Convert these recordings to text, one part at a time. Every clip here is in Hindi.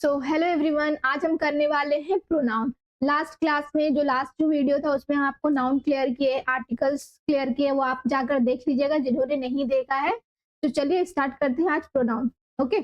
सो हेलो एवरीवन, आज हम करने वाले हैं प्रोनाउन। लास्ट क्लास में लास्ट जो वीडियो था उसमें हम आपको नाउन क्लियर किए, आर्टिकल्स क्लियर किए, वो आप जाकर देख लीजिएगा जिन्होंने नहीं देखा है। तो चलिए स्टार्ट करते हैं आज pronoun. Okay,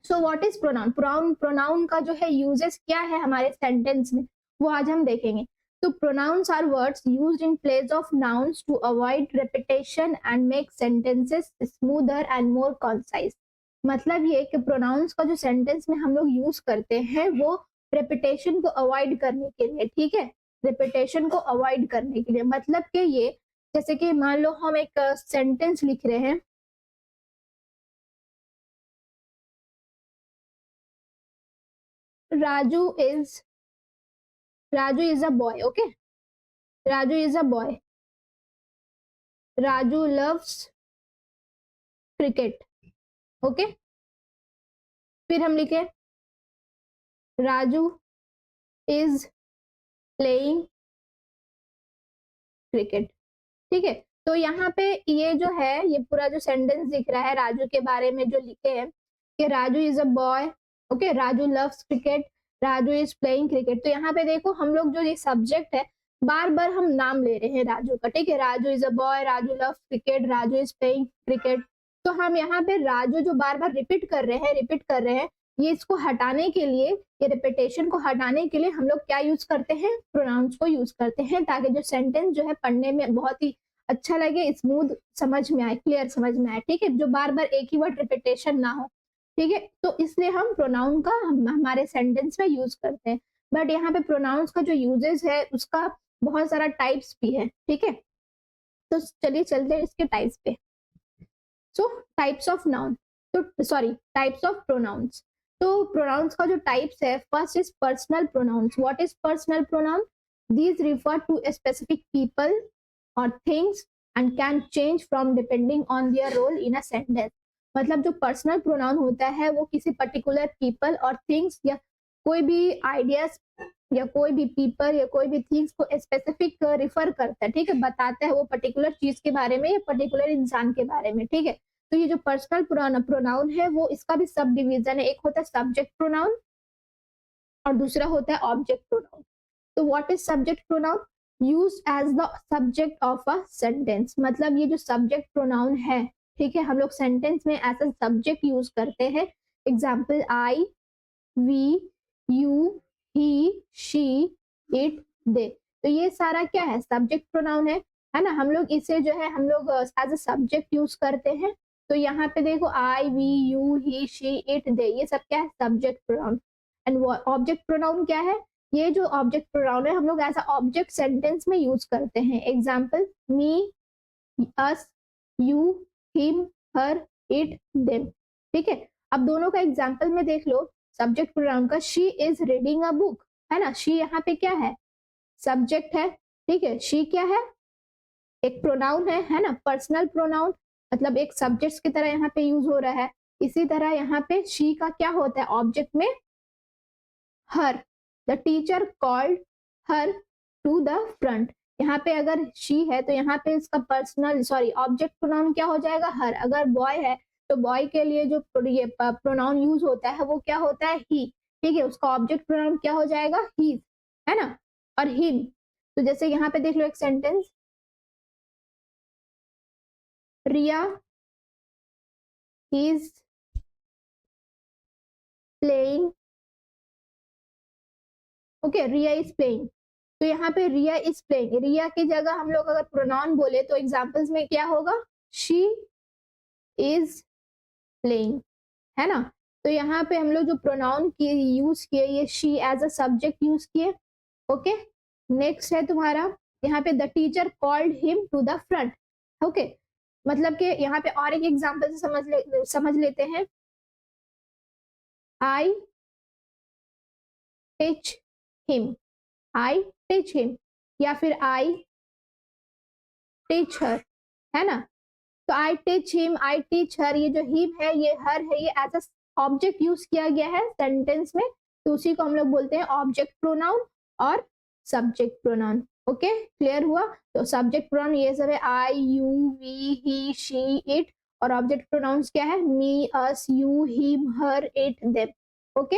so what is pronoun? Pronoun का जो है यूजेस क्या है हमारे सेंटेंस में, वो आज हम देखेंगे। तो pronouns are words used in place of nouns to avoid repetition and make sentences smoother and more concise. मतलब ये कि प्रोनाउंस का जो सेंटेंस में हम लोग यूज करते हैं वो रेपिटेशन को अवॉइड करने के लिए, ठीक है, रेपिटेशन को अवॉइड करने के लिए। मतलब कि ये, जैसे कि मान लो हम एक सेंटेंस लिख रहे हैं, Raju is a boy. Okay, Raju is a boy. Raju loves cricket. Okay, फिर हम लिखे राजू इज प्लेइंग क्रिकेट। ठीक है, तो यहाँ पे ये जो है, ये पूरा जो सेंटेंस दिख रहा है राजू के बारे में जो लिखे हैं कि Raju is a boy, okay, Raju loves cricket, Raju is playing cricket. तो यहाँ पे देखो हम लोग जो ये सब्जेक्ट है बार बार हम नाम ले रहे हैं राजू का, ठीक है, Raju is a boy, Raju loves cricket, Raju is playing cricket. तो हम यहाँ पे राजू जो बार बार रिपीट कर रहे हैं, ये इसको हटाने के लिए, ये रिपीटेशन को हटाने के लिए हम लोग क्या यूज करते हैं? प्रोनाउंस को यूज करते हैं, ताकि जो सेंटेंस जो है पढ़ने में बहुत ही अच्छा लगे, स्मूथ समझ में आए, क्लियर समझ में आए, ठीक है, जो बार बार एक ही वर्ड रिपीटेशन ना हो, ठीक है। तो इसलिए हम प्रोनाउन का हमारे सेंटेंस में यूज करते हैं। बट यहाँ पे प्रोनाउंस का जो यूजेस है उसका बहुत सारा टाइप्स भी है, ठीक है। तो चलिए चलते हैं इसके टाइप्स पे। सो टाइप्स ऑफ नाउन, तो सॉरी, टाइप्स ऑफ प्रोनाउंस। तो प्रोनाउंस का जो टाइप्स है, first is personal pronoun. What is personal pronoun? These refer to a specific people और things and can change from depending on their role in a sentence. मतलब जो पर्सनल प्रोनाउन होता है वो किसी पर्टिकुलर पीपल और थिंग्स या कोई भी आइडियाज या कोई भी पीपल या कोई भी थिंग्स को स्पेसिफिक रेफर करता है, ठीक है, बताता है वो पर्टिकुलर चीज के बारे में या पर्टिकुलर इंसान के बारे में, ठीक है। तो ये जो पर्सनल प्रोनाउन है वो, इसका भी सब डिवीजन है, एक होता है सब्जेक्ट प्रोनाउन और दूसरा होता है ऑब्जेक्ट प्रोनाउन। तो what is subject pronoun? Use as the subject of a sentence. मतलब ये जो सब्जेक्ट प्रोनाउन है, ठीक है, हम लोग सेंटेंस में एज अ सब्जेक्ट यूज करते हैं। Example I, we, you, he, she, it, they. तो ये सारा क्या है? सब्जेक्ट प्रोनाउन है ना। हम लोग इसे जो है हम लोग एज अ सब्जेक्ट यूज करते हैं। तो यहाँ पे देखो I, we, you, he, she, it, they, ये सब क्या है? Subject pronoun. And object pronoun क्या है? ये जो ऑब्जेक्ट प्रोनाउन है हम लोग एज अ ऑब्जेक्ट सेंटेंस में यूज करते हैं। Example me, us, you, him, her, it, them, ठीक है। अब दोनों का एग्जाम्पल में देख लो। सब्जेक्ट प्रोनाउन का, she is reading a book, है ना। शी यहाँ पे क्या है? सब्जेक्ट है, ठीक है। शी क्या है? एक प्रोनाउन है ना, पर्सनल प्रोनाउन, मतलब एक सब्जेक्ट की तरह यहाँ पे यूज हो रहा है। इसी तरह यहाँ पे शी का क्या होता है ऑब्जेक्ट में? Her. The teacher called her to the front. यहाँ पे अगर शी है तो यहाँ पे इसका पर्सनल सॉरी ऑब्जेक्ट प्रोनाउन क्या हो जाएगा? हर। अगर बॉय है तो बॉय के लिए जो ये प्रोनाउन यूज होता है वो क्या होता है? ही, ठीक है, उसका ऑब्जेक्ट प्रोनाउन क्या हो जाएगा? ही, है ना। और हिम, तो जैसे यहाँ पे देख लो एक sentence, Riya is playing, okay, Riya is playing. तो यहाँ पे रिया इज प्लेइंग, रिया की जगह हम लोग अगर प्रोनाउन बोले तो एग्जाम्पल्स में क्या होगा? शी इज प्लेइंग, है ना। तो यहाँ पे हम लोग जो प्रोनाउन की यूज किए, ये she as a subject use किए, ओके। नेक्स्ट है तुम्हारा यहाँ पे the teacher called him to the front, okay. मतलब कि यहाँ पे और एक एग्जाम्पल से समझ लेते हैं। I teach him, I teach him, या फिर आई टीच हर, है ना। तो I teach him, I teach हर, ये जो हिम है, ये हर है, ये एज अ ऑब्जेक्ट यूज किया गया है सेंटेंस में, तो उसी को हम लोग बोलते हैं ऑब्जेक्ट प्रोनाउन और सब्जेक्ट प्रोनाउन। ओके, क्लियर हुआ? तो सब्जेक्ट प्रोनाउन ये सब है, I, you, we, he, she, it, और ऑब्जेक्ट प्रोनाउंस क्या है? Me, us, you, him, her, it, them. Okay,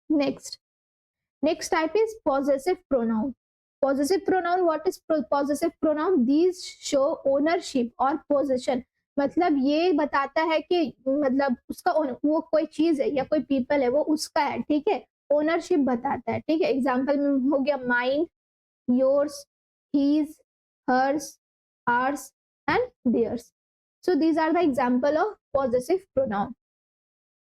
next type is possessive pronoun. Possessive pronoun, what is possessive pronoun? These show ownership or possession. मतलब ये बताता है कि मतलब उसका वो कोई चीज है या कोई पीपल है वो उसका है, ठीक है, ओनरशिप बताता है, ठीक है। एग्जाम्पल में हो गया mine, yours, his, hers, ours and theirs. So these are the example of possessive pronoun.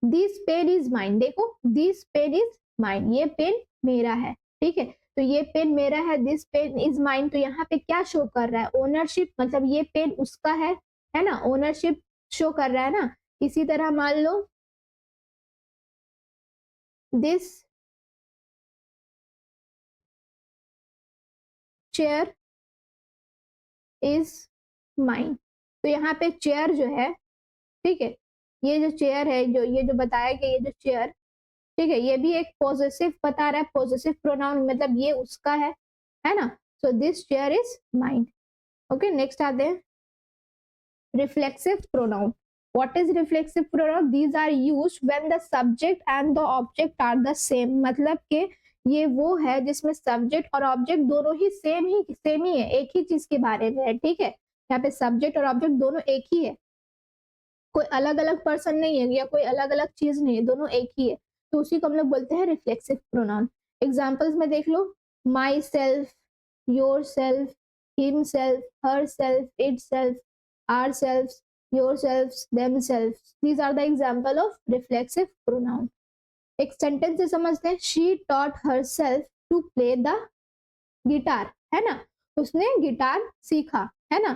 This pen is mine, देखो दिस पेन इज माइन, ये पेन मेरा है, ठीक है, तो ये पेन मेरा है, दिस पेन इज माइन। तो यहाँ पे क्या शो कर रहा है? ओनरशिप, मतलब ये पेन उसका है ना, ओनरशिप शो कर रहा है ना। इसी तरह मान लो दिस चेयर इज माइन, तो यहाँ पे चेयर जो है, ठीक है, ये जो चेयर है, जो ये जो बताया कि ये जो चेयर, ठीक है, ये भी एक पॉजेसिव बता रहा है, पॉजेसिव प्रोनाउन, मतलब ये उसका है ना। So this chair is mine. Okay, next आते हैं reflexive pronoun. What is reflexive pronoun? These are used when the subject and the object are the same. मतलब कि ये वो है जिसमें सब्जेक्ट और ऑब्जेक्ट दोनों ही सेम ही है, एक ही चीज के बारे में है, ठीक है। यहाँ पे सब्जेक्ट और ऑब्जेक्ट दोनों एक ही है, कोई अलग अलग पर्सन नहीं है या कोई अलग अलग चीज नहीं है, दोनों एक ही है, तो उसी को हम लोग बोलते हैं रिफ्लेक्सिव प्रोनाउन। एग्जाम्पल्स में देख लो, myself, yourself, himself, herself, itself, ourselves, yourself, themselves. These are the example of reflexive pronoun. एक सेंटेंस से समझते हैं, she taught herself to play the guitar, है ना, उसने गिटार सीखा, है ना,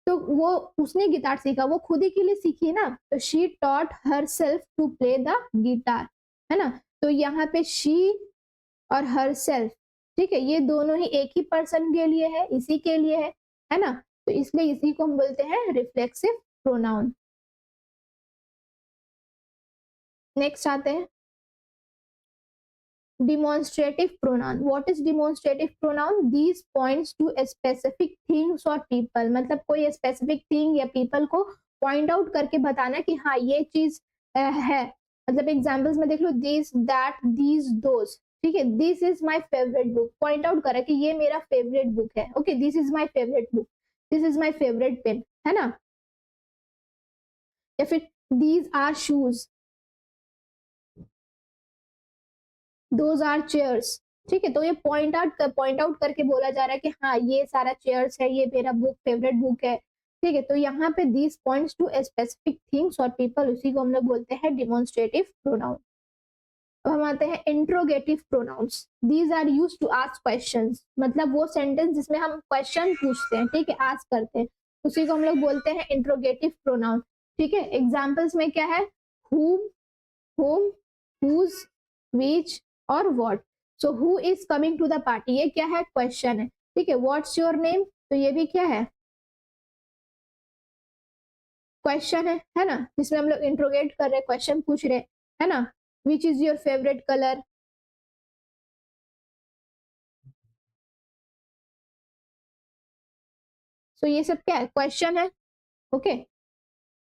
तो वो उसने गिटार सीखा, वो खुद ही के लिए सीखी ना, तो she taught herself to play the guitar, है ना। तो यहाँ पे शी और हर सेल्फ, ठीक है, ये दोनों ही एक ही पर्सन के लिए है, इसी के लिए है ना, तो इसलिए इसी को हम बोलते हैं रिफ्लेक्सिव प्रोनाउन। नेक्स्ट आते हैं demonstrative pronoun. What is demonstrative pronoun? These points to a specific things or people. मतलब कोई specific thing या people को point out करके बताना कि हाँ ये चीज है। मतलब एग्जाम्पल्स में देख लो, दिस, दैट, दीज, दोज, ठीक है। This is my favourite book, point out करा कि ये मेरा फेवरेट बुक है, okay, this is my favourite book, this is my favourite pen, है ना। या फिर these are shoes, those are chairs, ठीक है, तो ये पॉइंट आउट करके बोला जा रहा है कि हाँ ये सारा चेयर्स है, ये मेरा बुक फेवरेट बुक है, ठीक है। तो यहाँ पे these points to specific things और पीपल, उसी को हम लोग बोलते हैं डिमोन्स्ट्रेटिव प्रोनाउन। अब हम आते हैं interrogative pronouns. These are use to ask questions, मतलब वो सेंटेंस जिसमें हम क्वेश्चन पूछते हैं, ठीक है, आस्क करते हैं, उसी को हम लोग बोलते हैं इंट्रोगेटिव प्रोनाउन, ठीक है। एग्जाम्पल्स में क्या है, whom, whom, whose, which और what। So who is coming to the party, ये क्या है, क्वेश्चन है, ठीक है। व्हाट्स योर नेम, तो ये भी क्या है, क्वेश्चन है ना, जिसमें हम लोग इंट्रोगेट कर रहे हैं, क्वेश्चन पूछ रहे है ना। Which is your favourite colour, so ये सब क्या है, क्वेश्चन है, ओके।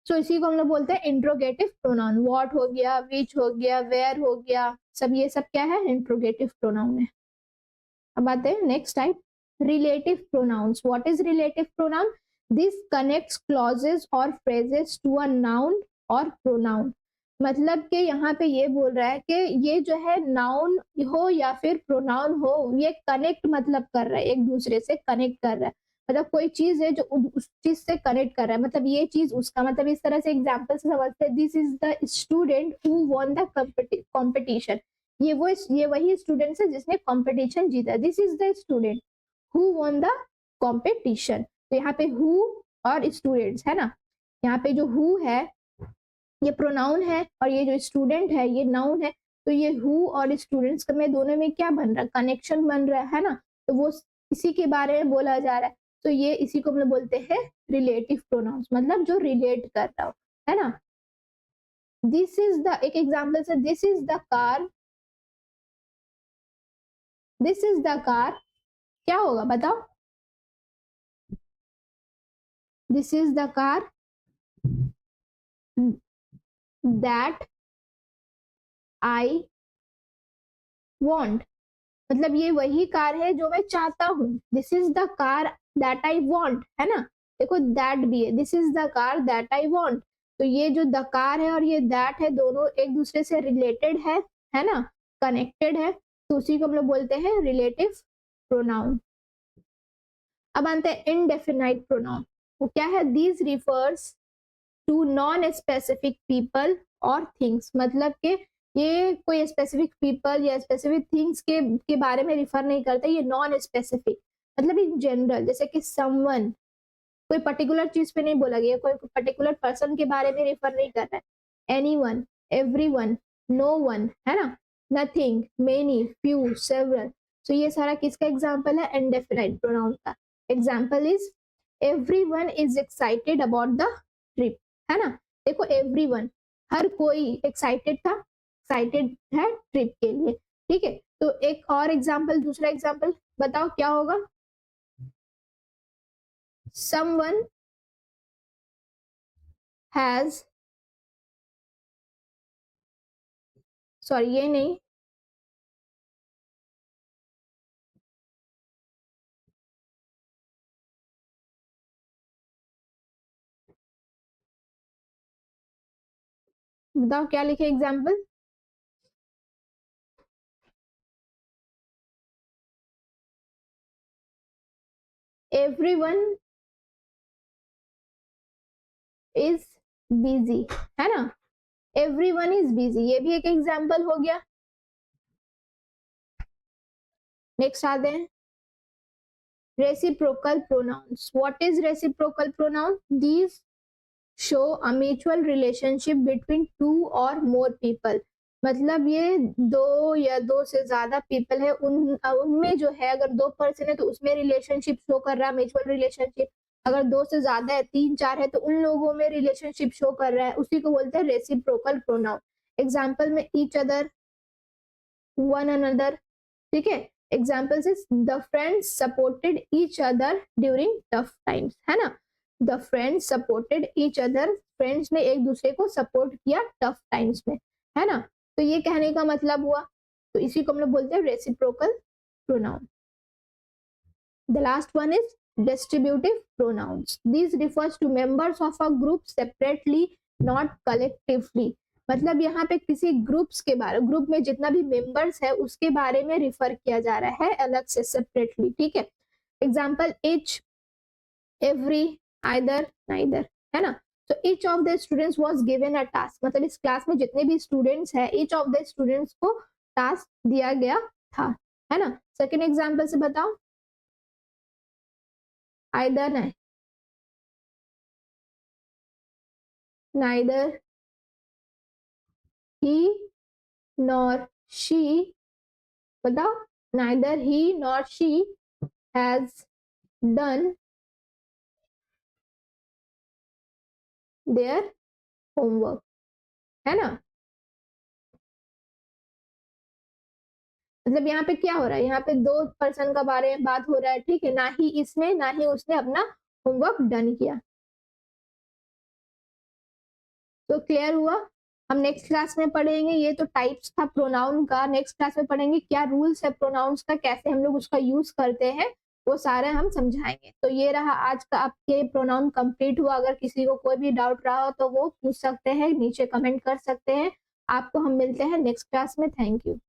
सो इसी को हम लोग बोलते हैं इंट्रोगेटिव प्रोनाउन। व्हाट हो गया, विच हो गया, वेयर हो गया, सब ये सब क्या है, इंट्रोगेटिव प्रोनाउन है। अब आते हैं next type, relative pronouns. What is relative pronoun? This connects clauses और फ्रेजेस टू अ नाउन और प्रोनाउन। मतलब कि यहाँ पे ये बोल रहा है कि ये जो है नाउन हो या फिर प्रोनाउन हो, ये कनेक्ट मतलब कर रहा है, एक दूसरे से कनेक्ट कर रहा है, मतलब कोई चीज है जो उस चीज से कनेक्ट कर रहा है, मतलब ये चीज उसका, मतलब इस तरह से एग्जाम्पल से समझते हैं, this is the student who won the competition, ये वही स्टूडेंट है जिसने कॉम्पिटिशन जीता, this is the student who won the competition. तो यहाँ पे हु और स्टूडेंट्स है ना, यहाँ पे जो हु है ये प्रोनाउन है और ये जो स्टूडेंट है ये नाउन है, तो ये हु और स्टूडेंट्स में दोनों में क्या बन रहा है, कनेक्शन बन रहा है ना, तो वो इसी के बारे में बोला जा रहा है। तो ये इसी को हम लोग बोलते हैं रिलेटिव प्रोनाउंस, मतलब जो रिलेट कर रहा हो, है ना। दिस इज द, एक एग्जाम्पल से, this is the car, this is the car, क्या होगा बताओ, this is the car that I want, मतलब ये वही कार है जो मैं चाहता हूँ। This is the car that I want, है ना, देखो दैट भी है, this is the car that I want. तो ये जो द कार है और ये दैट है दोनों एक दूसरे से रिलेटेड है ना, कनेक्टेड है, तो उसी को हम लोग बोलते हैं रिलेटिव प्रोनाउन। अब आते हैं इनडेफिनाइट प्रोनाउन। वो क्या है? These refers to non specific people और थिंग्स, मतलब कि ये कोई स्पेसिफिक पीपल या स्पेसिफिक थिंग्स के बारे में रिफर नहीं करता, ये नॉन स्पेसिफिक, मतलब इन जनरल, जैसे कि समवन, कोई पर्टिकुलर चीज पे नहीं बोला गया, कोई पर्टिकुलर पर्सन के बारे में रेफर नहीं कर रहा है। एनीवन, एवरीवन, नो वन, है ना, नथिंग, मेनी, फ्यू, सेवरल। तो ये सारा किसका एग्जांपल है? इनडेफिनाइट प्रोनाउन का। Example is everyone is excited about the trip, है ना, देखो एवरीवन, हर कोई एक्साइटेड था, एक्साइटेड है ट्रिप के लिए, ठीक है। तो एक और एग्जांपल, दूसरा एग्जांपल बताओ क्या होगा? someone has, सॉरी ये नहीं, बताओ क्या लिखे एग्जाम्पल? एवरीवन इज बिजी, है ना, एवरीवन इज बिजी, ये भी एक एग्जाम्पल हो गया। नेक्स्ट आते हैं reciprocal pronouns. What is reciprocal pronoun? These show a mutual relationship between two or more people, मतलब ये दो या दो से ज्यादा पीपल है, उनमें जो है अगर दो पर्सन है तो उसमें रिलेशनशिप शो कर रहा है, म्यूचुअल रिलेशनशिप। अगर दो से ज्यादा है, तीन चार है, तो उन लोगों में रिलेशनशिप शो कर रहा है, उसी को बोलते हैं रेसिप्रोकल प्रोनाउन। एग्जाम्पल में ईच अदर, वन अनदर, ठीक है। Examples is the friends supported each other during tough times, है ना, the friends supported each other, friends ने एक दूसरे को सपोर्ट किया टफ टाइम्स में, है ना। तो ये कहने का मतलब हुआ, तो इसी को हम लोग बोलते हैं reciprocal pronoun. The last one is distributive pronouns. This refers to members of a group separately, not collectively, मतलब यहाँ पे किसी ग्रुप्स के बारे, ग्रुप में जितना भी मेंबर्स है उसके बारे में रिफर किया जा रहा है अलग से, सेपरेटली, ठीक है। Example etch, every, either, neither, है ना। तो each of the students was given a task, मतलब इस क्लास में जितने भी स्टूडेंट्स हैं each of the students को टास्क दिया गया था, है ना। सेकेंड एग्जाम्पल से बताओ, आइदर, नहीं, neither he nor she, बताओ, neither he nor she has done their homework, है ना। मतलब यहाँ पे क्या हो रहा है? यहाँ पे दो पर्सन का बारे में बात हो रहा है, ठीक है, ना ही इसने ना ही उसने अपना होमवर्क डन किया। तो क्लियर हुआ। हम नेक्स्ट क्लास में पढ़ेंगे, ये तो टाइप्स था प्रोनाउन का, नेक्स्ट क्लास में पढ़ेंगे क्या रूल्स है प्रोनाउंस का, कैसे हम लोग उसका यूज करते हैं, वो सारे हम समझाएंगे। तो ये रहा आज का, आपके प्रोनाउन कंप्लीट हुआ। अगर किसी को कोई भी डाउट रहा हो तो वो पूछ सकते हैं, नीचे कमेंट कर सकते हैं। आपको हम मिलते हैं नेक्स्ट क्लास में। Thank you.